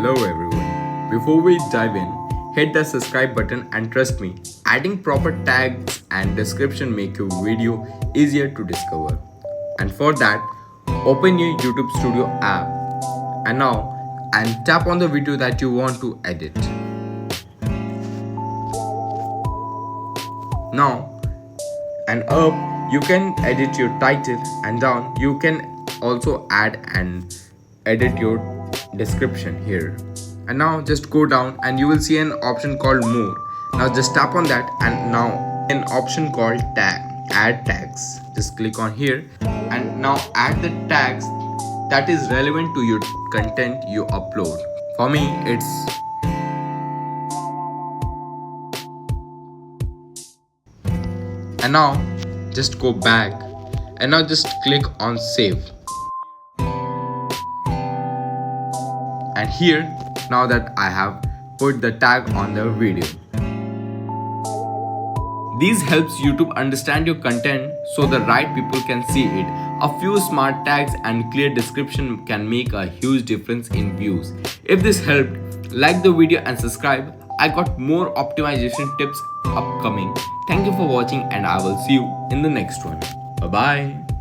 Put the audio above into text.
Hello everyone. Before we dive in, hit the subscribe button and trust me, adding proper tags and description make your video easier to discover. And for that, open your YouTube Studio app and tap on the video that you want to edit. Now and up you can edit your title, and down you can also add and edit your description here. And now just go down and you will see an option called more. Now just tap on that, and now an option called add tags. Just click on here and now add the tags that is relevant to your content you upload. For me it's and now just go back and now just click on save. And here, now that I have put the tag on the video. These helps YouTube understand your content so the right people can see it. A few smart tags and clear description can make a huge difference in views. If this helped, like the video and subscribe. I got more optimization tips upcoming. Thank you for watching, and I will see you in the next one. Bye bye.